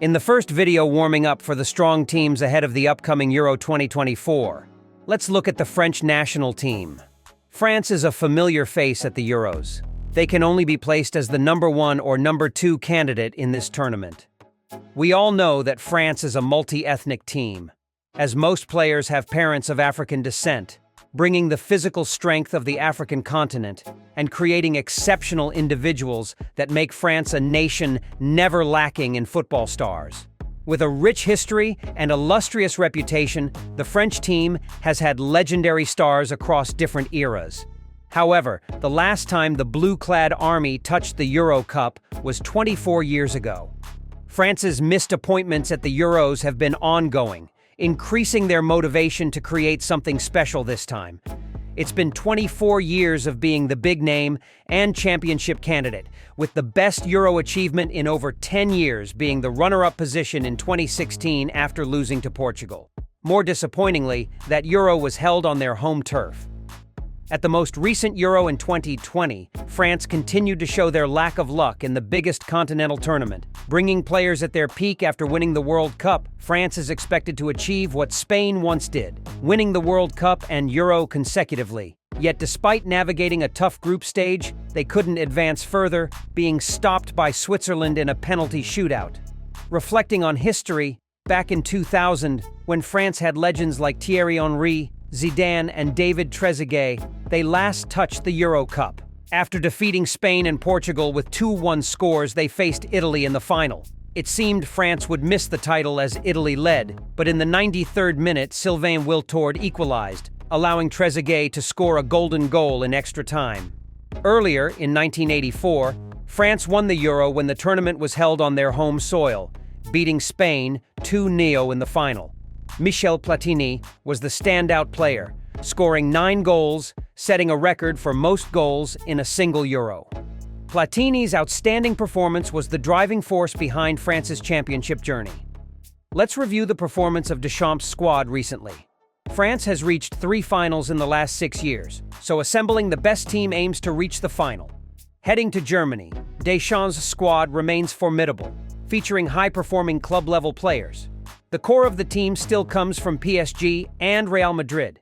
In the first video warming up for the strong teams ahead of the upcoming Euro 2024, let's look at the French national team. France is a familiar face at the Euros. They can only be placed as the #1 or #2 candidate in this tournament. We all know that France is a multi-ethnic team, as most players have parents of African descent, bringing the physical strength of the African continent and creating exceptional individuals that make France a nation never lacking in football stars. With a rich history and illustrious reputation, the French team has had legendary stars across different eras. However, the last time the blue-clad army touched the Euro Cup was 24 years ago. France's missed appointments at the Euros have been ongoing, increasing their motivation to create something special this time. It's been 24 years of being the big name and championship candidate, with the best Euro achievement in over 10 years being the runner-up position in 2016 after losing to Portugal. More disappointingly, that Euro was held on their home turf. At the most recent Euro in 2020, France continued to show their lack of luck in the biggest continental tournament. Bringing players at their peak after winning the World Cup, France is expected to achieve what Spain once did, winning the World Cup and Euro consecutively. Yet despite navigating a tough group stage, they couldn't advance further, being stopped by Switzerland in a penalty shootout. Reflecting on history, back in 2000, when France had legends like Thierry Henry, Zidane, and David Trezeguet, they last touched the Euro Cup. After defeating Spain and Portugal with 2-1 scores, they faced Italy in the final. It seemed France would miss the title as Italy led, but in the 93rd minute, Sylvain Wiltord equalized, allowing Trezeguet to score a golden goal in extra time. Earlier, in 1984, France won the Euro when the tournament was held on their home soil, beating Spain 2-0 in the final. Michel Platini was the standout player, scoring 9 goals, setting a record for most goals in a single Euro. Platini's outstanding performance was the driving force behind France's championship journey. Let's review the performance of Deschamps' squad recently. France has reached 3 finals in the last 6 years, so assembling the best team aims to reach the final. Heading to Germany, Deschamps' squad remains formidable, featuring high-performing club-level players. The core of the team still comes from PSG and Real Madrid.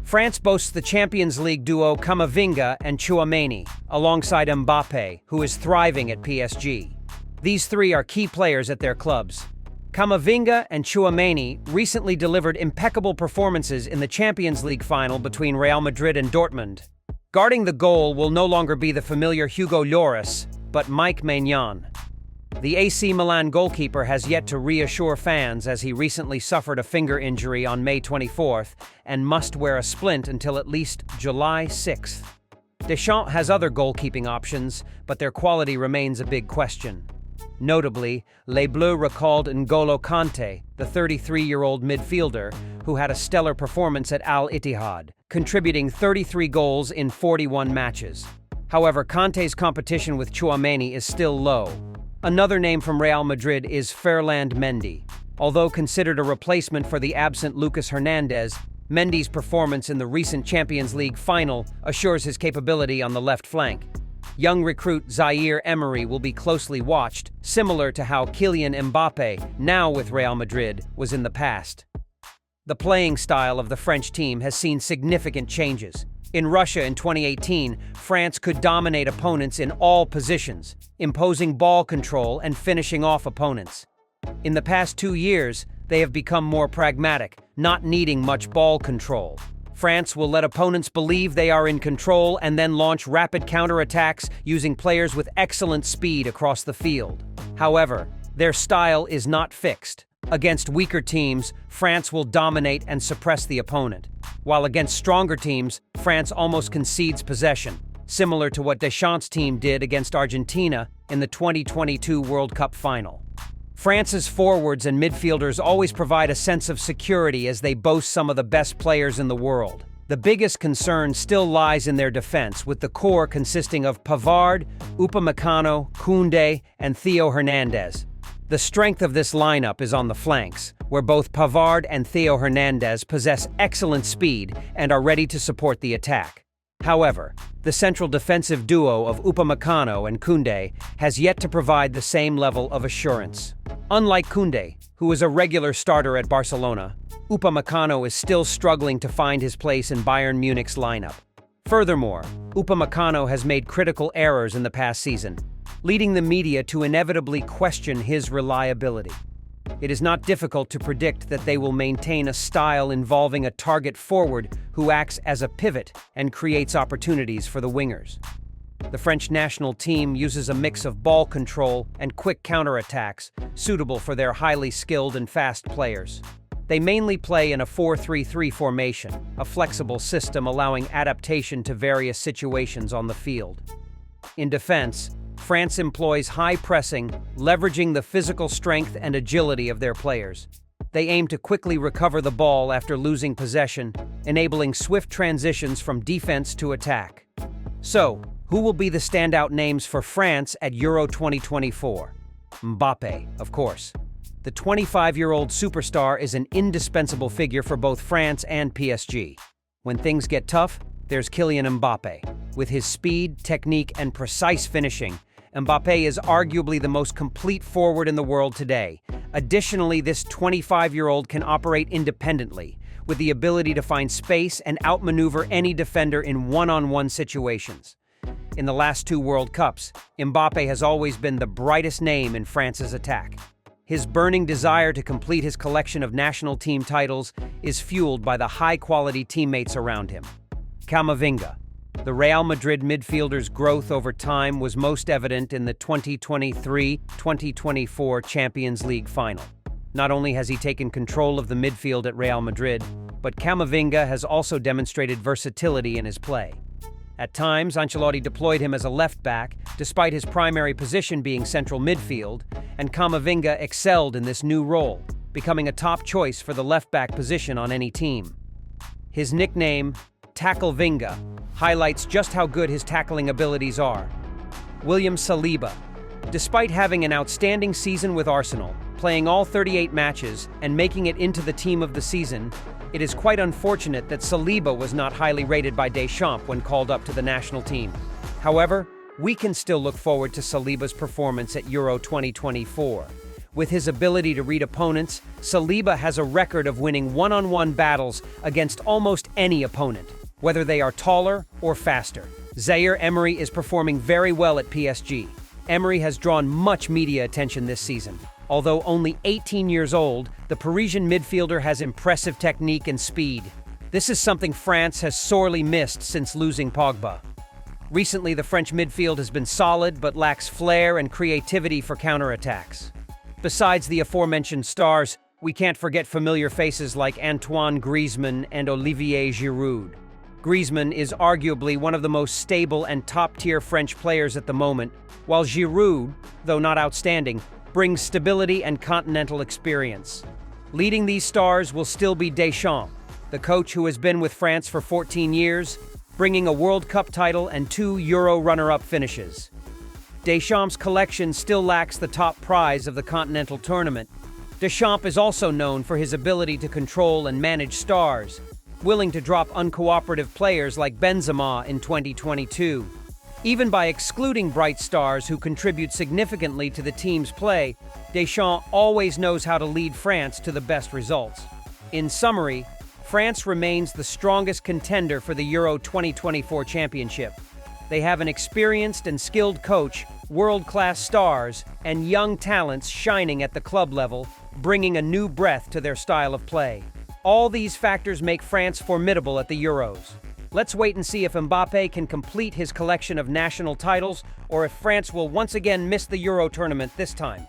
France boasts the Champions League duo Camavinga and Tchouaméni, alongside Mbappe, who is thriving at PSG. These three are key players at their clubs. Camavinga and Tchouaméni recently delivered impeccable performances in the Champions League final between Real Madrid and Dortmund. Guarding the goal will no longer be the familiar Hugo Lloris, but Mike Maignan. The AC Milan goalkeeper has yet to reassure fans as he recently suffered a finger injury on May 24th and must wear a splint until at least July 6th. Deschamps has other goalkeeping options, but their quality remains a big question. Notably, Les Bleus recalled N'Golo Kanté, the 33-year-old midfielder, who had a stellar performance at Al Ittihad, contributing 33 goals in 41 matches. However, Kanté's competition with Tchouaméni is still low. Another name from Real Madrid is Ferland Mendy. Although considered a replacement for the absent Lucas Hernandez, Mendy's performance in the recent Champions League final assures his capability on the left flank. Young recruit Zaire Emery will be closely watched, similar to how Kylian Mbappe, now with Real Madrid, was in the past. The playing style of the French team has seen significant changes. In Russia in 2018, France could dominate opponents in all positions, imposing ball control and finishing off opponents. In the past 2 years, they have become more pragmatic, not needing much ball control. France will let opponents believe they are in control and then launch rapid counterattacks using players with excellent speed across the field. However, their style is not fixed. Against weaker teams, France will dominate and suppress the opponent, while against stronger teams, France almost concedes possession, similar to what Deschamps' team did against Argentina in the 2022 World Cup final. France's forwards and midfielders always provide a sense of security as they boast some of the best players in the world. The biggest concern still lies in their defense, with the core consisting of Pavard, Upamecano, Koundé, and Theo Hernandez. The strength of this lineup is on the flanks, where both Pavard and Theo Hernandez possess excellent speed and are ready to support the attack. However, the central defensive duo of Upamecano and Koundé has yet to provide the same level of assurance. Unlike Koundé, who is a regular starter at Barcelona, Upamecano is still struggling to find his place in Bayern Munich's lineup. Furthermore, Upamecano has made critical errors in the past season, leading the media to inevitably question his reliability. It is not difficult to predict that they will maintain a style involving a target forward who acts as a pivot and creates opportunities for the wingers. The French national team uses a mix of ball control and quick counterattacks, suitable for their highly skilled and fast players. They mainly play in a 4-3-3 formation, a flexible system allowing adaptation to various situations on the field. In defense, France employs high pressing, leveraging the physical strength and agility of their players. They aim to quickly recover the ball after losing possession, enabling swift transitions from defense to attack. So, who will be the standout names for France at Euro 2024? Mbappe, of course. The 25-year-old superstar is an indispensable figure for both France and PSG. When things get tough, there's Kylian Mbappe. With his speed, technique, and precise finishing, Mbappe is arguably the most complete forward in the world today. Additionally, this 25-year-old can operate independently, with the ability to find space and outmaneuver any defender in one-on-one situations. In the last two World Cups, Mbappe has always been the brightest name in France's attack. His burning desire to complete his collection of national team titles is fueled by the high-quality teammates around him. Camavinga. The Real Madrid midfielder's growth over time was most evident in the 2023-2024 Champions League final. Not only has he taken control of the midfield at Real Madrid, but Camavinga has also demonstrated versatility in his play. At times, Ancelotti deployed him as a left-back, despite his primary position being central midfield, and Camavinga excelled in this new role, becoming a top choice for the left-back position on any team. His nickname, Tacklevinga, highlights just how good his tackling abilities are. William Saliba. Despite having an outstanding season with Arsenal, playing all 38 matches and making it into the team of the season, it is quite unfortunate that Saliba was not highly rated by Deschamps when called up to the national team. However, we can still look forward to Saliba's performance at Euro 2024. With his ability to read opponents, Saliba has a record of winning one-on-one battles against almost any opponent, whether they are taller or faster. Zaire Emery is performing very well at PSG. Emery has drawn much media attention this season. Although only 18 years old, the Parisian midfielder has impressive technique and speed. This is something France has sorely missed since losing Pogba. Recently, the French midfield has been solid but lacks flair and creativity for counterattacks. Besides the aforementioned stars, we can't forget familiar faces like Antoine Griezmann and Olivier Giroud. Griezmann is arguably one of the most stable and top-tier French players at the moment, while Giroud, though not outstanding, brings stability and continental experience. Leading these stars will still be Deschamps, the coach who has been with France for 14 years, bringing a World Cup title and 2 Euro runner-up finishes. Deschamps' collection still lacks the top prize of the continental tournament. Deschamps is also known for his ability to control and manage stars, willing to drop uncooperative players like Benzema in 2022. Even by excluding bright stars who contribute significantly to the team's play, Deschamps always knows how to lead France to the best results. In summary, France remains the strongest contender for the Euro 2024 championship. They have an experienced and skilled coach, world-class stars, and young talents shining at the club level, bringing a new breath to their style of play. All these factors make France formidable at the Euros. Let's wait and see if Mbappe can complete his collection of national titles or if France will once again miss the Euro tournament this time.